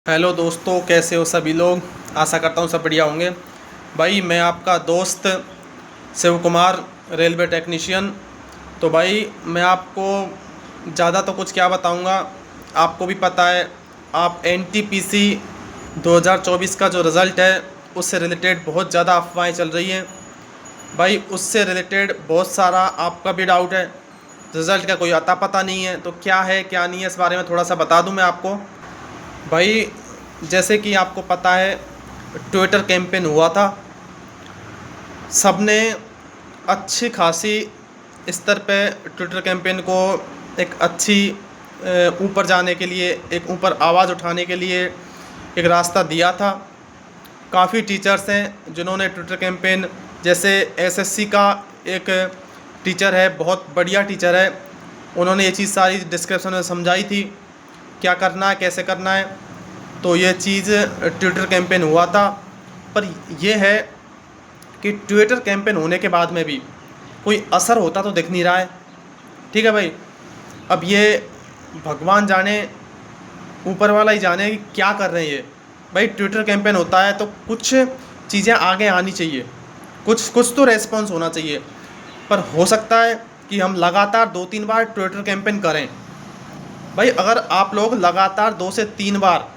Hello दोस्तों, कैसे हो सभी लोग। आशा करता हूँ सब बढ़िया होंगे। भाई मैं आपका दोस्त शिव कुमार, रेलवे टेक्नीशियन। तो भाई मैं आपको ज़्यादा तो कुछ क्या बताऊँगा, आपको भी पता है। आप एनटीपीसी 2024 का जो रिज़ल्ट है उससे रिलेटेड बहुत ज़्यादा अफवाहें चल रही हैं। भाई उससे रिलेटेड बहुत सारा आपका भी डाउट है। रिज़ल्ट का कोई अता पता नहीं है, तो क्या है क्या नहीं है इस बारे में थोड़ा सा बता दूं मैं आपको। भाई जैसे कि आपको पता है, ट्विटर कैंपेन हुआ था। सबने अच्छी खासी स्तर पे ट्विटर कैंपेन को एक अच्छी ऊपर जाने के लिए, एक ऊपर आवाज़ उठाने के लिए एक रास्ता दिया था। काफ़ी टीचर्स हैं जिन्होंने ट्विटर कैंपेन, जैसे एसएससी का एक टीचर है, बहुत बढ़िया टीचर है, उन्होंने ये चीज़ सारी डिस्क्रिप्शन में समझाई थी क्या करना है कैसे करना है। तो ये चीज़ ट्विटर कैंपेन हुआ था। पर यह है कि ट्विटर कैंपेन होने के बाद में भी कोई असर होता तो दिख नहीं रहा है। ठीक है भाई, अब ये भगवान जाने, ऊपर वाला ही जाने कि क्या कर रहे हैं ये। भाई ट्विटर कैंपेन होता है तो कुछ चीज़ें आगे आनी चाहिए, कुछ कुछ तो रेस्पॉन्स होना चाहिए। पर हो सकता है कि हम लगातार 2-3 बार ट्विटर कैंपेन करें। भाई अगर आप लोग लगातार 2 से 3 बार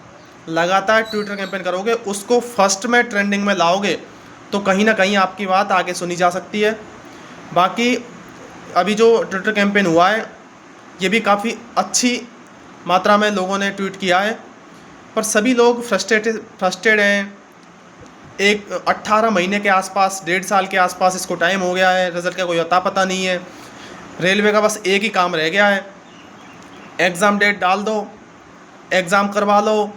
लगातार ट्विटर कैंपेन करोगे, उसको फर्स्ट में ट्रेंडिंग में लाओगे, तो कहीं ना कहीं आपकी बात आगे सुनी जा सकती है। बाकी अभी जो ट्विटर कैंपेन हुआ है ये भी काफ़ी अच्छी मात्रा में लोगों ने ट्वीट किया है, पर सभी लोग फ्रस्ट्रेटेड हैं। एक 18 महीने के आसपास, 1.5 साल के आसपास इसको टाइम हो गया है, रिज़ल्ट का कोई अता पता नहीं है। रेलवे का बस एक ही काम रह गया है, एग्ज़ाम डेट डाल दो, एग्ज़ाम करवा लो,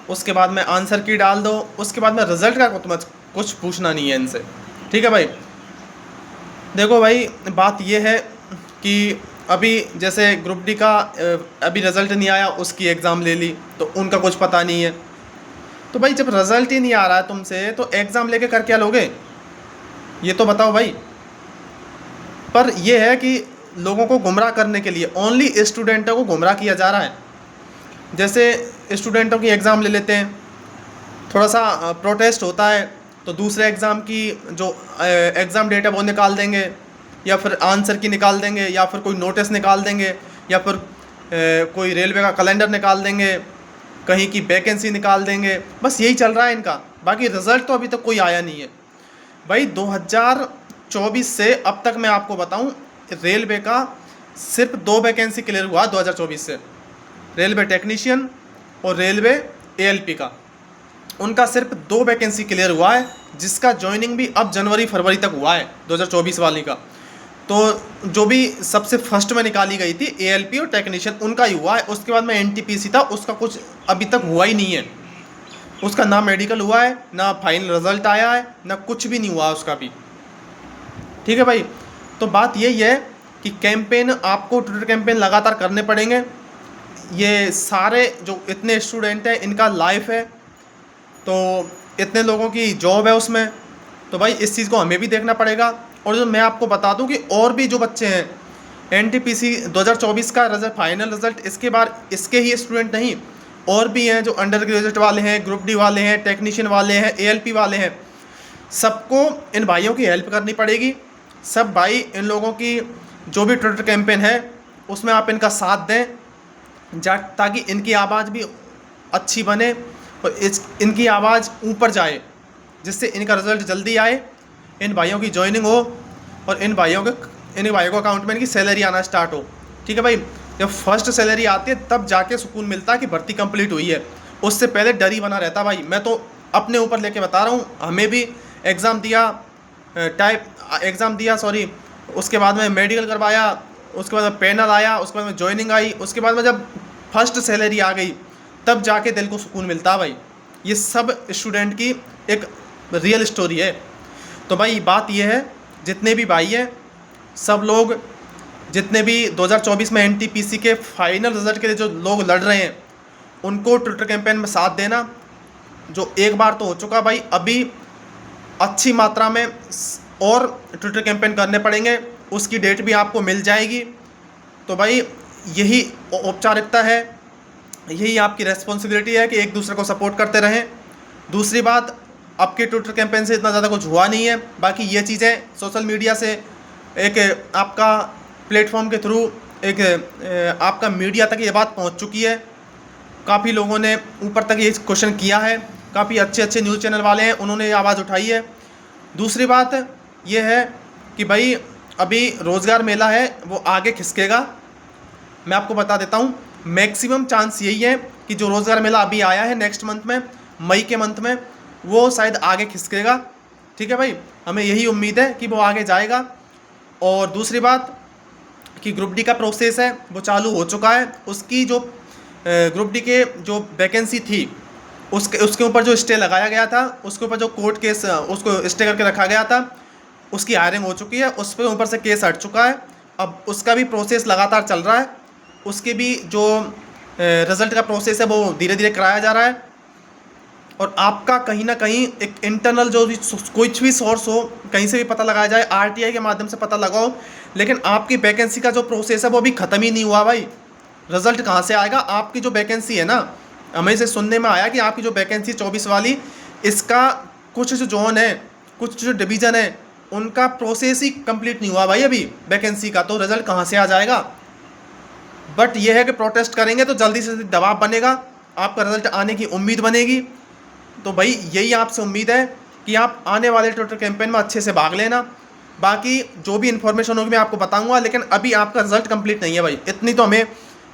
उसके बाद में आंसर की डाल दो, उसके बाद में रिज़ल्ट का तुम्हें कुछ पूछना नहीं है इनसे। ठीक है भाई। देखो भाई, बात ये है कि अभी जैसे ग्रुप डी का अभी रिज़ल्ट नहीं आया, उसकी एग्ज़ाम ले ली तो उनका कुछ पता नहीं है। तो भाई जब रिज़ल्ट ही नहीं आ रहा है तुमसे, तो एग्ज़ाम लेके कर क्या लोगे, ये तो बताओ भाई। पर यह है कि लोगों को गुमराह करने के लिए ओनली स्टूडेंटों को गुमराह किया जा रहा है। जैसे स्टूडेंटों की एग्ज़ाम ले लेते हैं, थोड़ा सा प्रोटेस्ट होता है तो दूसरे एग्ज़ाम की जो एग्ज़ाम डेट है वो निकाल देंगे, या फिर आंसर की निकाल देंगे, या फिर कोई नोटिस निकाल देंगे, या फिर कोई रेलवे का कैलेंडर निकाल देंगे, कहीं की वैकेंसी निकाल देंगे। बस यही चल रहा है इनका। बाकी रिज़ल्ट तो अभी तक कोई आया नहीं है। भाई 2024 से अब तक मैं आपको बताऊं, रेलवे का सिर्फ 2 वैकेंसी क्लियर हुआ 2024 से, रेलवे टेक्नीशियन और रेलवे एएलपी का। उनका सिर्फ 2 वैकेंसी क्लियर हुआ है, जिसका ज्वाइनिंग भी अब जनवरी फरवरी तक हुआ है 2024 वाली का। तो जो भी सबसे फर्स्ट में निकाली गई थी एएलपी और टेक्नीशियन, उनका ही हुआ है। उसके बाद में एनटीपीसी था, उसका कुछ अभी तक हुआ ही नहीं है। उसका ना मेडिकल हुआ है, ना फाइनल रिजल्ट आया है, ना कुछ भी नहीं हुआ उसका भी। ठीक है भाई। तो बात यही है कि कैंपेन, आपको ट्विटर कैंपेन लगातार करने पड़ेंगे। ये सारे जो इतने स्टूडेंट हैं इनका लाइफ है, तो इतने लोगों की जॉब है उसमें, तो भाई इस चीज़ को हमें भी देखना पड़ेगा। और जो मैं आपको बता दूं कि और भी जो बच्चे हैं, एनटीपीसी 2024 का रिजल्ट, फाइनल रिजल्ट इसके बाद इसके ही स्टूडेंट नहीं, और भी हैं जो अंडर ग्रेजुएट वाले हैं, ग्रुप डी वाले हैं, टेक्नीशियन वाले हैं, एएलपी वाले हैं। सबको इन भाइयों की हेल्प करनी पड़ेगी। सब भाई इन लोगों की जो भी ट्विटर कैंपेन है उसमें आप इनका साथ दें, ताकि इनकी आवाज़ भी अच्छी बने और इनकी आवाज़ ऊपर जाए, जिससे इनका रिज़ल्ट जल्दी आए, इन भाइयों की ज्वाइनिंग हो, और इन भाइयों को अकाउंट में इनकी सैलरी आना स्टार्ट हो। ठीक है भाई। जब फर्स्ट सैलरी आती है तब जाके सुकून मिलता है कि भर्ती कंप्लीट हुई है। उससे पहले डर ही बना रहता भाई। मैं तो अपने ऊपर लेके बता रहा हूँ, हमें भी एग्ज़ाम दिया सॉरी, उसके बाद में मेडिकल करवाया, उसके बाद में पैनल आया, उसके बाद में ज्वाइनिंग आई, उसके बाद में जब फर्स्ट सैलरी आ गई तब जाके दिल को सुकून मिलता है भाई। ये सब स्टूडेंट की एक रियल स्टोरी है। तो भाई बात ये है, जितने भी भाई हैं, सब लोग, जितने भी 2024 में एनटीपीसी के फाइनल रिजल्ट के लिए जो लोग लड़ रहे हैं, उनको ट्विटर कैंपेन में साथ देना। जो एक बार तो हो चुका भाई, अभी अच्छी मात्रा में और ट्विटर कैंपेन करने पड़ेंगे, उसकी डेट भी आपको मिल जाएगी। तो भाई यही औपचारिकता है। यही आपकी रेस्पॉन्सिबिलिटी है कि एक दूसरे को सपोर्ट करते रहें। दूसरी बात, आपके ट्विटर कैंपेन से इतना ज़्यादा कुछ हुआ नहीं है, बाकी ये चीज़ें सोशल मीडिया से एक आपका प्लेटफॉर्म के थ्रू एक आपका मीडिया तक ये बात पहुंच चुकी है। काफ़ी लोगों ने ऊपर तक ये क्वेश्चन किया है, काफ़ी अच्छे अच्छे न्यूज़ चैनल वाले हैं, उन्होंने ये आवाज़ उठाई है। दूसरी बात ये है कि भाई अभी रोज़गार मेला है वो आगे खिसकेगा। मैं आपको बता देता हूँ, मैक्सिमम चांस यही है कि जो रोज़गार मेला अभी आया है नेक्स्ट मंथ में, मई के मंथ में, वो शायद आगे खिसकेगा। ठीक है भाई, हमें यही उम्मीद है कि वो आगे जाएगा। और दूसरी बात कि ग्रुप डी का प्रोसेस है वो चालू हो चुका है। उसकी जो ग्रुप डी के जो वैकेंसी थी उसके ऊपर जो स्टे लगाया गया था, उसके ऊपर जो कोर्ट केस उसको स्टे करके रखा गया था, उसकी हायरिंग हो चुकी है, उस पर ऊपर से केस हट चुका है। अब उसका भी प्रोसेस लगातार चल रहा है, उसके भी जो रिज़ल्ट का प्रोसेस है वो धीरे धीरे कराया जा रहा है। और आपका कहीं ना कहीं एक इंटरनल जो भी कोई भी सोर्स हो, कहीं से भी पता लगाया जाए, आरटीआई के माध्यम से पता लगाओ, लेकिन आपकी वैकेंसी का जो प्रोसेस है वो अभी ख़त्म ही नहीं हुआ भाई। रिज़ल्ट कहाँ से आएगा? आपकी जो वैकेंसी है ना, हमें से सुनने में आया कि आपकी जो वैकेंसी 24 वाली, इसका कुछ जो जोन है, कुछ जो डिवीज़न है, उनका प्रोसेस ही कंप्लीट नहीं हुआ भाई अभी वैकेंसी का, तो रिज़ल्ट कहाँ से आ जाएगा? बट यह है कि प्रोटेस्ट करेंगे तो जल्दी से जल्दी दबाव बनेगा, आपका रिज़ल्ट आने की उम्मीद बनेगी। तो भाई यही आपसे उम्मीद है कि आप आने वाले ट्विटर कैंपेन में अच्छे से भाग लेना। बाकी जो भी इन्फॉर्मेशन होगी मैं आपको बताऊंगा, लेकिन अभी आपका रिज़ल्ट कंप्लीट नहीं है भाई। इतनी तो हमें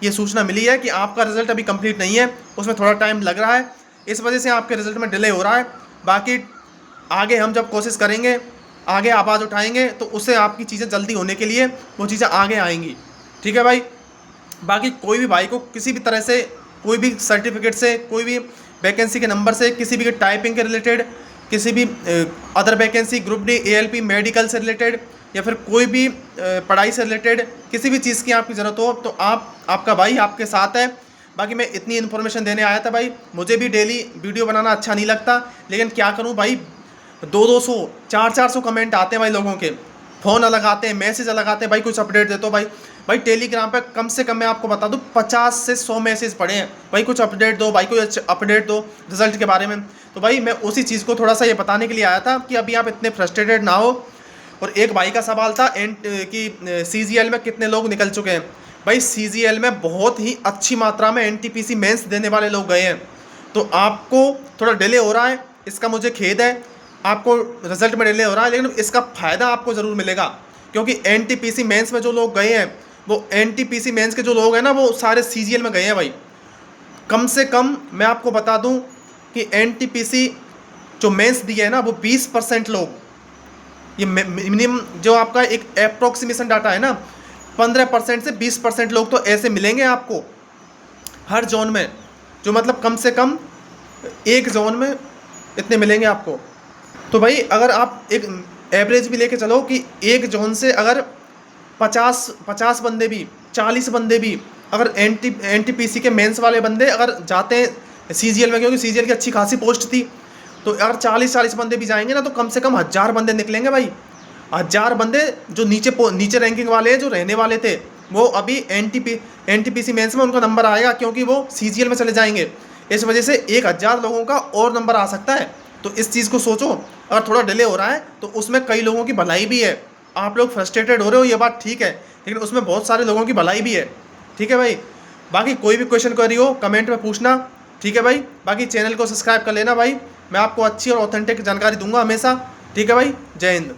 ये सूचना मिली है कि आपका रिज़ल्ट अभी कंप्लीट नहीं है, उसमें थोड़ा टाइम लग रहा है, इस वजह से आपके रिज़ल्ट में डिले हो रहा है। बाकी आगे हम जब कोशिश करेंगे, आगे आवाज़ उठाएंगे, तो उससे आपकी चीज़ें जल्दी होने के लिए वो चीज़ें आगे आएंगी। ठीक है भाई। बाकी कोई भी भाई को किसी भी तरह से, कोई भी सर्टिफिकेट से, कोई भी वैकेंसी के नंबर से, किसी भी टाइपिंग के रिलेटेड, किसी भी other vacancy, group D, ALP, medical से रिलेटेड, या फिर कोई भी पढ़ाई से रिलेटेड किसी भी चीज़ की आपकी ज़रूरत हो, तो आपका भाई आपके साथ है। बाकी मैं इतनी इन्फॉर्मेशन देने आया था भाई। मुझे भी डेली वीडियो बनाना अच्छा नहीं लगता, लेकिन क्या करूं भाई, 200-200 400 कमेंट आते हैं भाई लोगों के, फ़ोन अलग आते हैं, मैसेज अलग आते हैं, भाई कुछ अपडेट दे दो भाई टेलीग्राम पे कम से कम मैं आपको बता दूं 50 से 100 मैसेज पड़े हैं, भाई कुछ अपडेट दो, भाई कोई अपडेट दो रिज़ल्ट के बारे में। तो भाई मैं उसी चीज़ को थोड़ा सा ये बताने के लिए आया था कि अभी आप इतने फ्रस्ट्रेटेड ना हो। और एक भाई का सवाल था कि CGL में कितने लोग निकल चुके हैं। भाई CGL में बहुत ही अच्छी मात्रा में NTPC मेंस देने वाले लोग गए हैं, तो आपको थोड़ा डिले हो रहा है, इसका मुझे खेद है, आपको रिजल्ट में डिले हो रहा है, लेकिन इसका फ़ायदा आपको ज़रूर मिलेगा, क्योंकि NTPC मेंस में जो लोग गए हैं, वो NTPC मेंस के जो लोग हैं ना, वो सारे CGL में गए हैं भाई। कम से कम मैं आपको बता दूं कि NTPC जो मेंस दिए है ना, वो 20% लोग, ये मिनिमम जो आपका एक अप्रोक्सीमेशन डाटा है ना, 15% से 20% लोग तो ऐसे मिलेंगे आपको हर जोन में, जो मतलब कम से कम एक जोन में इतने मिलेंगे आपको। तो भाई अगर आप एक एवरेज भी लेके चलो कि एक जोन से अगर 50 बंदे भी, 40 बंदे भी, अगर NTPC के मेंस वाले बंदे अगर जाते हैं CGL में, क्योंकि CGL की अच्छी खासी पोस्ट थी, तो अगर 40 बंदे भी जाएंगे ना, तो कम से कम 1000 बंदे निकलेंगे भाई। 1000 बंदे जो नीचे रैंकिंग वाले हैं, जो रहने वाले थे, वो अभी NTPC मेंस में उनका नंबर आएगा, क्योंकि वो CGL में चले जाएंगे। इस वजह से 1000 लोगों का और नंबर आ सकता है। तो इस चीज़ को सोचो, अगर थोड़ा डिले हो रहा है तो उसमें कई लोगों की भलाई भी है। आप लोग फ्रस्ट्रेटेड हो रहे हो, ये बात ठीक है, लेकिन उसमें बहुत सारे लोगों की भलाई भी है। ठीक है भाई। बाकी कोई भी क्वेश्चन क्वेरी हो कमेंट में पूछना। ठीक है भाई। बाकी चैनल को सब्सक्राइब कर लेना भाई, मैं आपको अच्छी और ऑथेंटिक जानकारी दूंगा हमेशा। ठीक है भाई। जय हिंद।